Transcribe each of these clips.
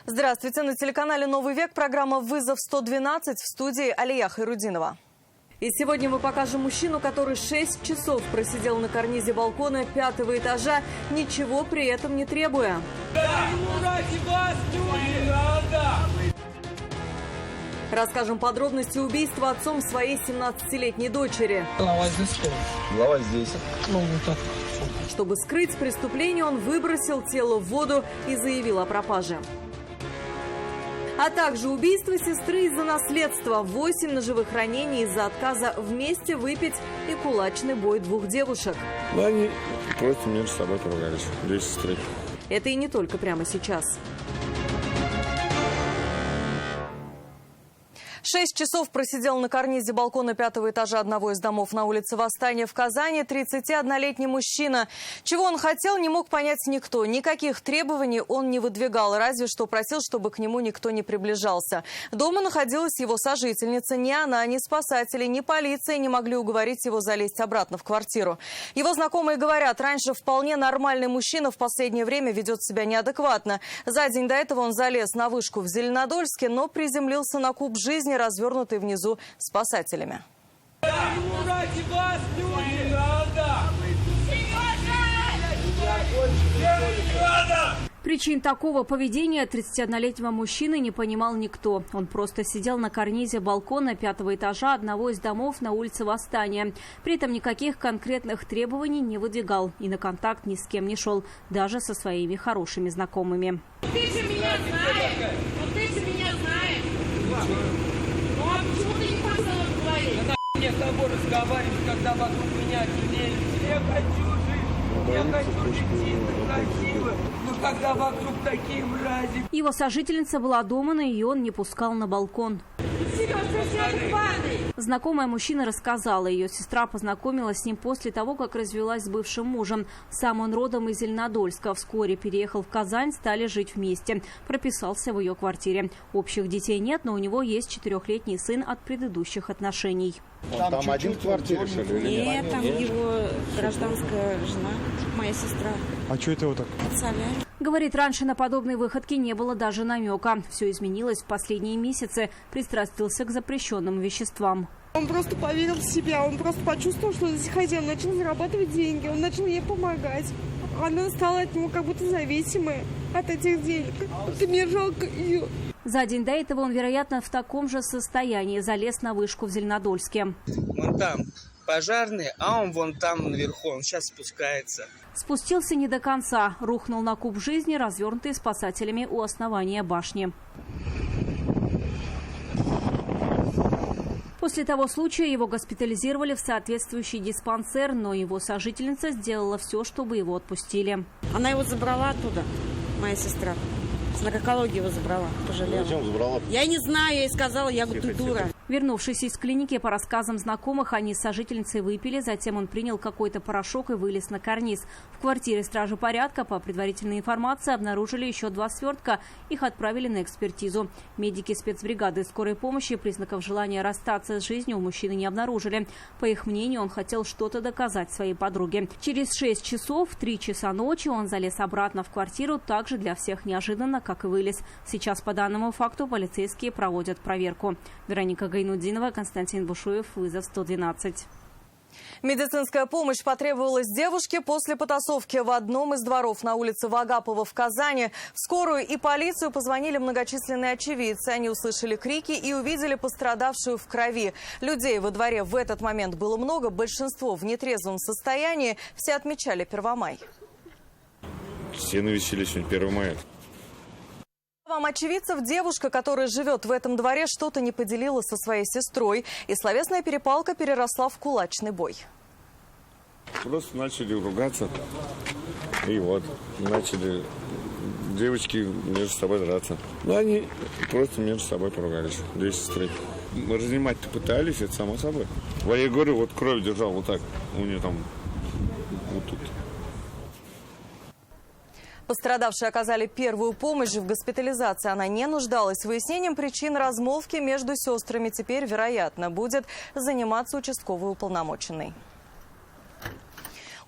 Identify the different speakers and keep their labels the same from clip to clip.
Speaker 1: Здравствуйте. На телеканале «Новый век» программа «Вызов 112» в студии Алия Хайрудинова. И сегодня мы покажем мужчину, который 6 часов просидел на карнизе балкона 5-го этажа, ничего при этом не требуя. Расскажем подробности убийства отцом своей 17-летней дочери.
Speaker 2: Голова здесь.
Speaker 3: Голова здесь.
Speaker 2: Ну, вот так.
Speaker 1: Чтобы скрыть преступление, он выбросил тело в воду и заявил о пропаже. А также убийство сестры из-за наследства, 8 ножевых ранений из-за отказа вместе выпить и кулачный бой двух девушек.
Speaker 3: Ну, они просто между собой поругались, две сестры.
Speaker 1: Это и не только прямо сейчас. 6 часов просидел на карнизе балкона 5-го этажа одного из домов на улице Восстания в Казани 31-летний мужчина. Чего он хотел, не мог понять никто. Никаких требований он не выдвигал, разве что просил, чтобы к нему никто не приближался. Дома находилась его сожительница. Ни она, ни спасатели, ни полиция не могли уговорить его залезть обратно в квартиру. Его знакомые говорят, раньше вполне нормальный мужчина в последнее время ведет себя неадекватно. За день до этого он залез на вышку в Зеленодольске, но приземлился на куб жизни, развернутый внизу спасателями.
Speaker 4: Причин такого поведения 31-летнего мужчины не понимал никто. Он просто сидел на карнизе балкона 5-го этажа одного из домов на улице Восстания. При этом никаких конкретных требований не выдвигал и на контакт ни с кем не шел, даже со своими хорошими знакомыми.
Speaker 5: Ты же меня знаешь! Ты же меня знаешь! Ну а почему ты не хотела говорить?
Speaker 2: Да мне с тобой разговаривать, когда вокруг меня людей. Я хочу жить, я хочу жить красиво. Но когда вокруг такие мрази.
Speaker 4: Его сожительница была дома, но ее он не пускал на балкон. Знакомая мужчины рассказала, ее сестра познакомилась с ним после того, как развелась с бывшим мужем. Сам он родом из Зеленодольска. Вскоре переехал в Казань, стали жить вместе. Прописался в ее квартире. Общих детей нет, но у него есть 4-летний сын от предыдущих отношений.
Speaker 3: Он там один в квартире, что ли?
Speaker 6: Нет, там его гражданская жена, моя сестра.
Speaker 7: А что это вот так?
Speaker 6: Солярь.
Speaker 4: Говорит, раньше на подобные выходки не было даже намека. Все изменилось в последние месяцы. Пристрастился к запрещенным веществам.
Speaker 8: Он просто поверил в себя, он просто почувствовал, что здесь хозяин, начал зарабатывать деньги, он начал ей помогать. Она стала от него как будто зависимой от этих денег. Это мне жалко ее.
Speaker 4: За день до этого он, вероятно, в таком же состоянии залез на вышку в Зеленодольске.
Speaker 2: Вон там пожарные, а он вон там наверху, он сейчас спускается.
Speaker 4: Спустился не до конца, рухнул на куб жизни, развернутый спасателями у основания башни. После того случая его госпитализировали в соответствующий диспансер, но его сожительница сделала все, чтобы его отпустили.
Speaker 6: Она его забрала оттуда, моя сестра. С наркологии его забрала, пожалела.
Speaker 3: Зачем забрала?
Speaker 6: Я не знаю, я ей сказала, я говорю, ты дура.
Speaker 4: Вернувшись из клиники, по рассказам знакомых, они с сожительницей выпили, затем он принял какой-то порошок и вылез на карниз. В квартире стражи порядка, по предварительной информации, обнаружили еще 2 свертка. Их отправили на экспертизу. Медики спецбригады скорой помощи признаков желания расстаться с жизнью у мужчины не обнаружили. По их мнению, он хотел что-то доказать своей подруге. Через 6 часов, в 3 часа ночи, он залез обратно в квартиру, также для всех неожиданно, как и вылез. Сейчас по данному факту полицейские проводят проверку. Вероника Гайнудинова, Константин Бушуев, «Вызов 112».
Speaker 1: Медицинская помощь потребовалась девушке после потасовки в одном из дворов на улице Вагапова в Казани. В скорую и полицию позвонили многочисленные очевидцы. Они услышали крики и увидели пострадавшую в крови. Людей во дворе в этот момент было много, большинство в нетрезвом состоянии. Все отмечали Первомай.
Speaker 3: Все навеселись сегодня 1 мая.
Speaker 1: По словам очевидцев, девушка, которая живет в этом дворе, что-то не поделила со своей сестрой, и словесная перепалка переросла в кулачный бой.
Speaker 3: Просто начали ругаться, и вот, начали девочки между собой драться. Ну, они просто между собой поругались, 2 сестры. Разнимать-то пытались, это само собой. Я говорю, вот кровь держал вот так, у нее там, вот тут.
Speaker 1: Пострадавшие оказали первую помощь. В госпитализации она не нуждалась. Выяснением причин размолвки между сестрами теперь, вероятно, будет заниматься участковый уполномоченный.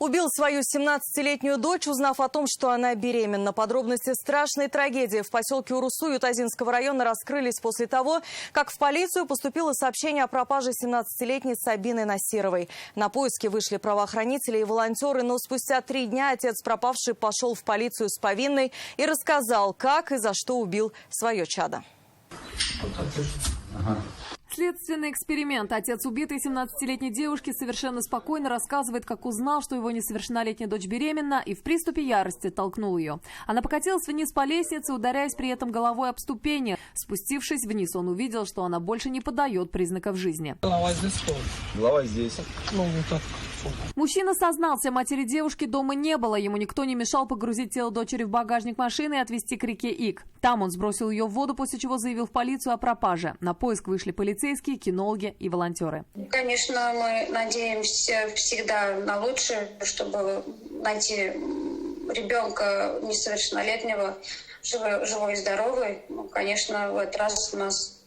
Speaker 1: Убил свою 17-летнюю дочь, узнав о том, что она беременна. Подробности страшной трагедии в поселке Урусу Ютазинского района раскрылись после того, как в полицию поступило сообщение о пропаже 17-летней Сабины Насировой. На поиски вышли правоохранители и волонтеры, но спустя 3 дня отец пропавшей пошел в полицию с повинной и рассказал, как и за что убил свое чадо.
Speaker 7: Следственный эксперимент. Отец убитой 17-летней девушки совершенно спокойно рассказывает, как узнал, что его несовершеннолетняя дочь беременна, и в приступе ярости толкнул ее. Она покатилась вниз по лестнице, ударяясь при этом головой об ступени. Спустившись вниз, он увидел, что она больше не подает признаков жизни.
Speaker 2: Голова здесь.
Speaker 3: Голова здесь.
Speaker 2: Ну, вот так.
Speaker 7: Мужчина сознался, матери девушки дома не было. Ему никто не мешал погрузить тело дочери в багажник машины и отвезти к реке Ик. Там он сбросил ее в воду, после чего заявил в полицию о пропаже. На поиск вышли полицейские, кинологи и волонтеры.
Speaker 9: Конечно, мы надеемся всегда на лучшее, чтобы найти ребенка несовершеннолетнего, живой и здоровый. Ну, конечно, в этот раз у нас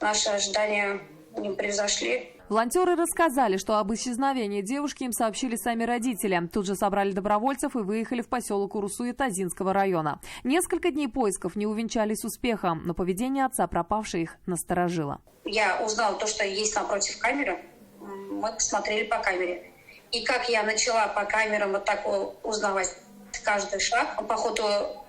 Speaker 9: наши ожидания не превзошли.
Speaker 7: Волонтеры рассказали, что об исчезновении девушки им сообщили сами родители. Тут же собрали добровольцев и выехали в поселок Урусу Ютазинского района. Несколько дней поисков не увенчались успехом, но поведение отца пропавшей их насторожило.
Speaker 9: Я узнала то, что есть напротив камеры. Мы посмотрели по камере. И как я начала по камерам вот так узнавать каждый шаг, он, походу,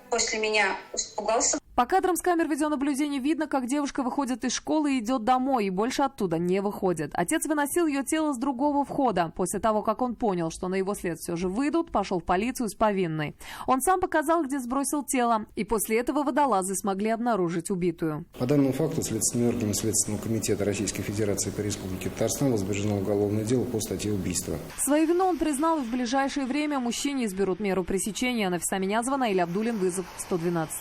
Speaker 9: после меня испугался.
Speaker 7: По кадрам с камер видеонаблюдения видно, как девушка выходит из школы и идет домой, и больше оттуда не выходит. Отец выносил ее тело с другого входа. После того, как он понял, что на его след все же выйдут, пошел в полицию с повинной. Он сам показал, где сбросил тело, и после этого водолазы смогли обнаружить убитую.
Speaker 10: По данному факту следственными органами Следственного комитета Российской Федерации по Республике Татарстан возбуждено уголовное дело по статье убийства.
Speaker 7: Свою вину он признал, и в ближайшее время мужчине изберут меру пресечения. Нафиса Минязова, Наиля Абдулин, вызов 112.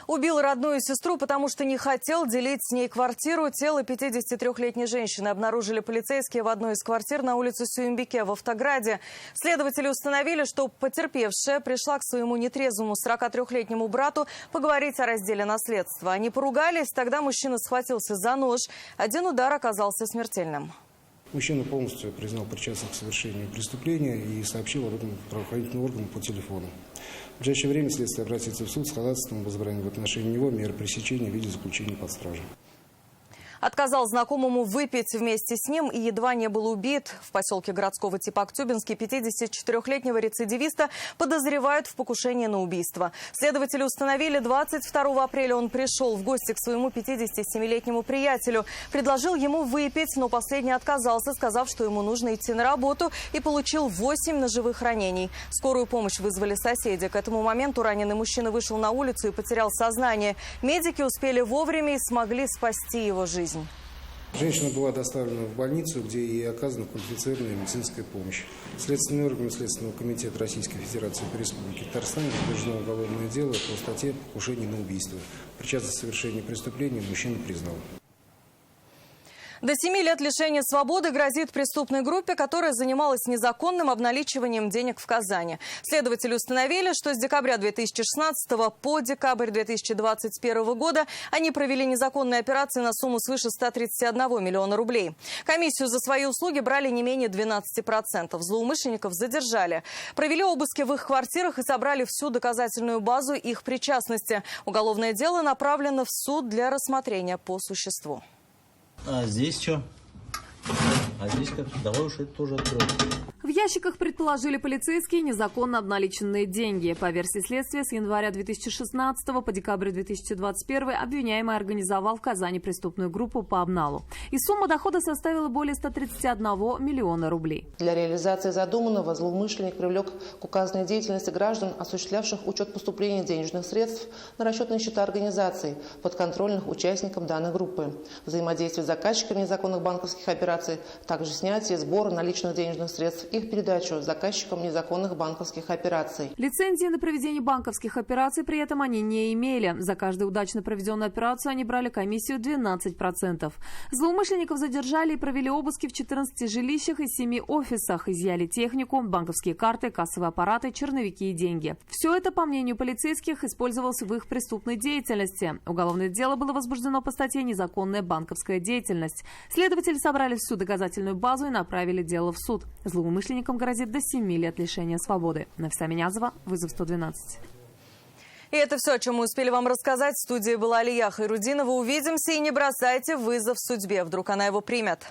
Speaker 1: Убил родную сестру, потому что не хотел делить с ней квартиру. Тело 53-летней женщины обнаружили полицейские в одной из квартир на улице Сюембике в Автограде. Следователи установили, что потерпевшая пришла к своему нетрезвому 43-летнему брату поговорить о разделе наследства. Они поругались, тогда мужчина схватился за нож. Один удар оказался смертельным.
Speaker 10: Мужчина полностью признал причастность к совершению преступления и сообщил об этом правоохранительным органам по телефону. В ближайшее время следствие обратится в суд с ходатайством об избрании в отношении него меры пресечения в виде заключения под стражу.
Speaker 1: Отказал знакомому выпить вместе с ним и едва не был убит. В поселке городского типа Актюбинский 54-летнего рецидивиста подозревают в покушении на убийство. Следователи установили, 22 апреля он пришел в гости к своему 57-летнему приятелю. Предложил ему выпить, но последний отказался, сказав, что ему нужно идти на работу, и получил 8 ножевых ранений. Скорую помощь вызвали соседи. К этому моменту раненый мужчина вышел на улицу и потерял сознание. Медики успели вовремя и смогли спасти его жизнь.
Speaker 10: Женщина была доставлена в больницу, где ей оказана квалифицированная медицинская помощь. Следственные органы Следственного комитета Российской Федерации по Республике Татарстан возбуждено уголовное дело по статье «Покушение на убийство». Причастность к совершению преступления мужчина признал.
Speaker 1: До 7 лет лишения свободы грозит преступной группе, которая занималась незаконным обналичиванием денег в Казани. Следователи установили, что с декабря 2016 по декабрь 2021 года они провели незаконные операции на сумму свыше 131 миллиона рублей. Комиссию за свои услуги брали не менее 12%. Злоумышленников задержали. Провели обыски в их квартирах и собрали всю доказательную базу их причастности. Уголовное дело направлено в суд для рассмотрения по существу.
Speaker 11: А здесь что? А здесь как? Давай уж это тоже откроем.
Speaker 7: В ящиках, предположили полицейские, незаконно обналиченные деньги. По версии следствия, с января 2016 по декабрь 2021 обвиняемый организовал в Казани преступную группу по обналу. И сумма дохода составила более 131 миллиона рублей.
Speaker 12: Для реализации задуманного злоумышленник привлек к указанной деятельности граждан, осуществлявших учет поступления денежных средств на расчетные счета организаций, подконтрольных участникам данной группы, взаимодействие с заказчиками незаконных банковских операций, также снятие, сбор наличных денежных средств, их передачу заказчикам незаконных банковских операций.
Speaker 7: Лицензии на проведение банковских операций при этом они не имели. За каждую удачно проведенную операцию они брали комиссию 12%. Злоумышленников задержали и провели обыски в 14 жилищах и 7 офисах. Изъяли технику, банковские карты, кассовые аппараты, черновики и деньги. Все это, по мнению полицейских, использовалось в их преступной деятельности. Уголовное дело было возбуждено по статье «Незаконная банковская деятельность». Следователи собрали всю доказательную базу и направили дело в суд. Злоумышленники Злоумышленникам грозит до 7 лет лишения свободы. Нафиса Минязова, вызов 112.
Speaker 1: И это все, о чем мы успели вам рассказать. В студии была Алия Хайрудинова. Увидимся и не бросайте вызов судьбе. Вдруг она его примет.